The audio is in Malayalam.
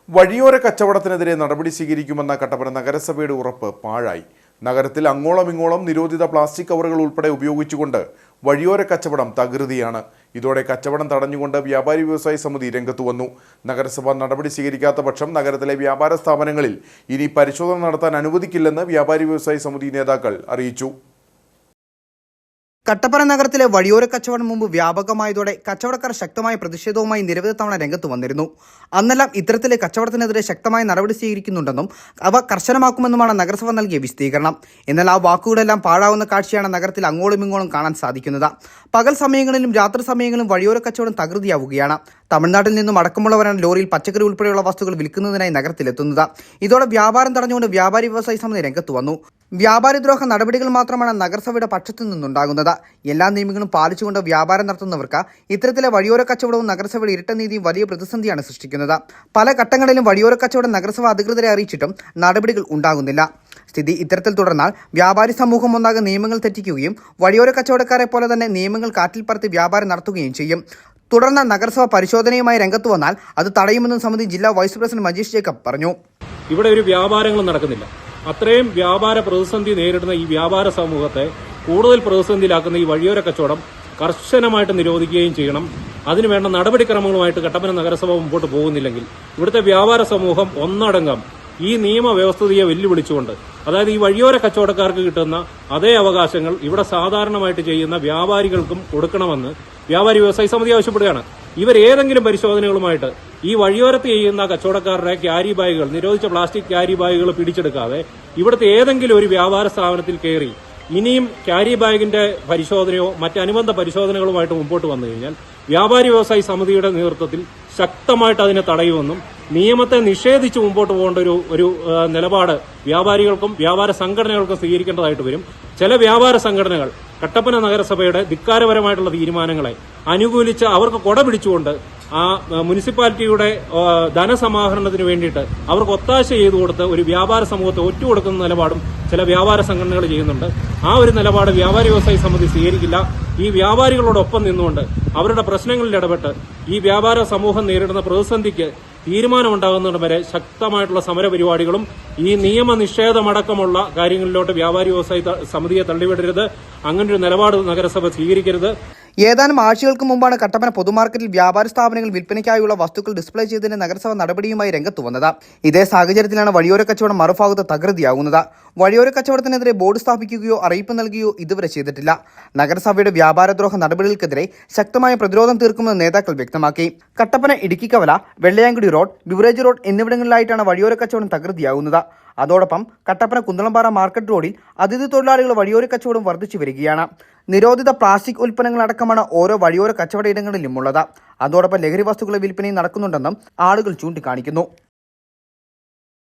വഴിയോര കച്ചവടത്തിനെതിരെ നടപടി സ്വീകരിക്കുമെന്ന കട്ടപ്പന നഗരസഭയുടെ ഉറപ്പ് പാഴായി. നഗരത്തിൽ അങ്ങോളം ഇങ്ങോളം നിരോധിത പ്ലാസ്റ്റിക് കവറുകൾ ഉൾപ്പെടെ ഉപയോഗിച്ചുകൊണ്ട് വഴിയോര കച്ചവടം തകൃതിയാണ്. ഇതോടെ കച്ചവടം തടഞ്ഞുകൊണ്ട് വ്യാപാരി വ്യവസായി സമിതി രംഗത്തു വന്നു. നഗരസഭ നടപടി സ്വീകരിക്കാത്ത പക്ഷം നഗരത്തിലെ വ്യാപാര സ്ഥാപനങ്ങളിൽ ഇനി പരിശോധന നടത്താൻ അനുവദിക്കില്ലെന്ന് വ്യാപാരി വ്യവസായി സമിതി നേതാക്കൾ അറിയിച്ചു. കട്ടപ്പന നഗരത്തിലെ വഴിയോര കച്ചവടം മുമ്പ് വ്യാപകമായതോടെ കച്ചവടക്കാർ ശക്തമായ പ്രതിഷേധവുമായി നിരവധി തവണ രംഗത്ത് വന്നിരുന്നു. അന്നെല്ലാം ഇത്തരത്തിലെ കച്ചവടത്തിനെതിരെ ശക്തമായ നടപടി സ്വീകരിക്കുന്നുണ്ടെന്നും അവ കർശനമാക്കുമെന്നുമാണ് നഗരസഭ നൽകിയ വിശദീകരണം. എന്നാൽ ആ വാക്കുകളെല്ലാം പാഴാവുന്ന കാഴ്ചയാണ് നഗരത്തിൽ അങ്ങോളം ഇങ്ങോളം കാണാൻ സാധിക്കുന്നത്. പകൽ സമയങ്ങളിലും രാത്രി സമയങ്ങളിലും വഴിയോര കച്ചവടം തകൃതിയാവുകയാണ്. തമിഴ്നാട്ടിൽ നിന്നും അടക്കമുള്ളവരാണ് ലോറിയിൽ പച്ചക്കറി ഉൾപ്പെടെയുള്ള വസ്തുക്കൾ വിൽക്കുന്നതിനായി നഗരത്തിലെത്തുന്നത്. ഇതോടെ വ്യാപാരം തടഞ്ഞുകൊണ്ട് വ്യാപാരി വ്യവസായി സമിതി രംഗത്ത് വന്നു. വ്യാപാരിദ്രോഹ നടപടികൾ മാത്രമാണ് നഗരസഭയുടെ പക്ഷത്തു നിന്നുണ്ടാകുന്നത്. എല്ലാ നിയമങ്ങളും പാലിച്ചുകൊണ്ട് വ്യാപാരം നടത്തുന്നവർക്ക് ഇത്തരത്തിലെ വഴിയോര കച്ചവടവും നഗരസഭയുടെ ഇരട്ട നീതിയും വലിയ പ്രതിസന്ധിയാണ് സൃഷ്ടിക്കുന്നത്. പല ഘട്ടങ്ങളിലും വഴിയോര കച്ചവടം നഗരസഭ അധികൃതരെ അറിയിച്ചിട്ടും നടപടികൾ ഉണ്ടാകുന്നില്ല. സ്ഥിതി ഇത്തരത്തിൽ തുടർന്നാൽ വ്യാപാരി സമൂഹം ഒന്നാകെ നിയമങ്ങൾ തെറ്റിക്കുകയും വഴിയോര കച്ചവടക്കാരെ പോലെ തന്നെ നിയമങ്ങൾ കാറ്റിൽ പറത്തി വ്യാപാരം നടത്തുകയും ചെയ്യും. തുടർന്ന് നഗരസഭ പരിശോധനയുമായി രംഗത്ത് വന്നാൽ അത് തടയുമെന്നും സമിതി ജില്ലാ വൈസ് പ്രസിഡന്റ് മജീഷ് ജേക്കബ് പറഞ്ഞു. ഇവിടെ ഒരു വ്യാപാരങ്ങളും നടക്കുന്നില്ല. അത്രയും വ്യാപാര പ്രതിസന്ധി നേരിടുന്ന ഈ വ്യാപാര സമൂഹത്തെ കൂടുതൽ പ്രതിസന്ധിയിലാക്കുന്ന ഈ വഴിയോര കച്ചവടം കർശനമായിട്ട് നിരോധിക്കുകയും ചെയ്യണം. അതിനുവേണ്ട നടപടിക്രമങ്ങളുമായിട്ട് കട്ടപ്പന നഗരസഭ മുമ്പോട്ട് പോകുന്നില്ലെങ്കിൽ ഇവിടുത്തെ വ്യാപാര സമൂഹം ഒന്നടങ്കം ഈ നിയമവ്യവസ്ഥിതിയെ വെല്ലുവിളിച്ചുകൊണ്ട്, അതായത് ഈ വഴിയോര കച്ചവടക്കാർക്ക് കിട്ടുന്ന അതേ അവകാശങ്ങൾ ഇവിടെ സാധാരണമായിട്ട് ചെയ്യുന്ന വ്യാപാരികൾക്കും കൊടുക്കണമെന്ന് വ്യാപാരി വ്യവസായി സമിതി ആവശ്യപ്പെടുകയാണ്. ഇവരേതെങ്കിലും പരിശോധനകളുമായിട്ട് ഈ വഴിയോരത്ത് ചെയ്യുന്ന കച്ചവടക്കാരുടെ ക്യാരി ബാഗുകൾ, നിരോധിച്ച പ്ലാസ്റ്റിക് ക്യാരി ബാഗുകൾ പിടിച്ചെടുക്കാതെ ഇവിടുത്തെ ഏതെങ്കിലും ഒരു വ്യാപാര സ്ഥാപനത്തിൽ കയറി ഇനിയും ക്യാരി ബാഗിന്റെ പരിശോധനയോ മറ്റനുബന്ധ പരിശോധനകളുമായിട്ട് മുമ്പോട്ട് വന്നു കഴിഞ്ഞാൽ വ്യാപാരി വ്യവസായി സമിതിയുടെ നേതൃത്വത്തിൽ ശക്തമായിട്ട് അതിനെ തടയുമെന്നും നിയമത്തെ നിഷേധിച്ച് മുമ്പോട്ട് പോകേണ്ട ഒരു നിലപാട് വ്യാപാരികൾക്കും വ്യാപാര സംഘടനകൾക്കും സ്വീകരിക്കേണ്ടതായിട്ട് വരും. ചില വ്യാപാര സംഘടനകൾ കട്ടപ്പന നഗരസഭയുടെ ധിക്കാരപരമായിട്ടുള്ള തീരുമാനങ്ങളെ അനുകൂലിച്ച് അവർക്ക് കൊട പിടിച്ചുകൊണ്ട് ആ മുനിസിപ്പാലിറ്റിയുടെ ധനസമാഹരണത്തിന് വേണ്ടിയിട്ട് അവർക്ക് ഒത്താശ ചെയ്തു കൊടുത്ത് ഒരു വ്യാപാര സമൂഹത്തെ ഒറ്റുകൊടുക്കുന്ന നിലപാടും ചില വ്യാപാര സംഘടനകൾ ചെയ്യുന്നുണ്ട്. ആ ഒരു നിലപാട് വ്യാപാരി വ്യവസായി സമിതി സ്വീകരിക്കില്ല. ഈ വ്യാപാരികളോടൊപ്പം നിന്നുകൊണ്ട് അവരുടെ പ്രശ്നങ്ങളിൽ ഇടപെട്ട് ഈ വ്യാപാര സമൂഹം നേരിടുന്ന പ്രതിസന്ധിക്ക് തീരുമാനമുണ്ടാകുന്നതുവരെ ശക്തമായിട്ടുള്ള സമരപരിപാടികളും ഈ നിയമനിഷേധമടക്കമുള്ള കാര്യങ്ങളിലോട്ട് വ്യാപാരി വ്യവസായി സമിതിയെ തള്ളിവിടരുത്. അങ്ങനൊരു നിലപാട് നഗരസഭ സ്വീകരിക്കരുത്. ഏതാനും ആഴ്ചകൾക്ക് മുമ്പാണ് കട്ടപ്പന പൊതുമാർക്കറ്റിൽ വ്യാപാര സ്ഥാപനങ്ങൾ വിൽപ്പനയ്ക്കായുള്ള വസ്തുക്കൾ ഡിസ്പ്ലേ ചെയ്തതിന് നഗരസഭ നടപടിയുമായി രംഗത്ത് വന്നത്. ഇതേ സാഹചര്യത്തിലാണ് വഴിയോര കച്ചവടം മറുഭാഗത്ത് തകൃതിയാകുന്നത്. വഴിയോര കച്ചവടത്തിനെതിരെ ബോർഡ് സ്ഥാപിക്കുകയോ അറിയിപ്പ് നൽകുകയോ ഇതുവരെ ചെയ്തിട്ടില്ല. നഗരസഭയുടെ വ്യാപാരദ്രോഹ നടപടികൾക്കെതിരെ ശക്തമായ പ്രതിരോധം തീർക്കുമെന്ന് നേതാക്കൾ വ്യക്തമാക്കി. Kattappana Idukkikkavala, Vellayamkudi road, beverage road എന്നിവിടങ്ങളിലായിട്ടാണ് വഴിയോര കച്ചവടം തകൃതിയാകുന്നത്. അതോടൊപ്പം കട്ടപ്പന കുന്തളംപാറ മാർക്കറ്റ് റോഡിൽ അതിഥി തൊഴിലാളികൾ വഴിയോര കച്ചവടം വർദ്ധിച്ചു വരികയാണ്. നിരോധിത പ്ലാസ്റ്റിക് ഉൽപ്പന്നങ്ങളടക്കമാണ് ഓരോ വഴിയോര കച്ചവട ഇടങ്ങളിലും ഉള്ളത്. അതോടൊപ്പം ലഹരി വസ്തുക്കളുടെ വിൽപ്പനയും നടക്കുന്നുണ്ടെന്നും ആളുകൾ ചൂണ്ടിക്കാണിക്കുന്നു.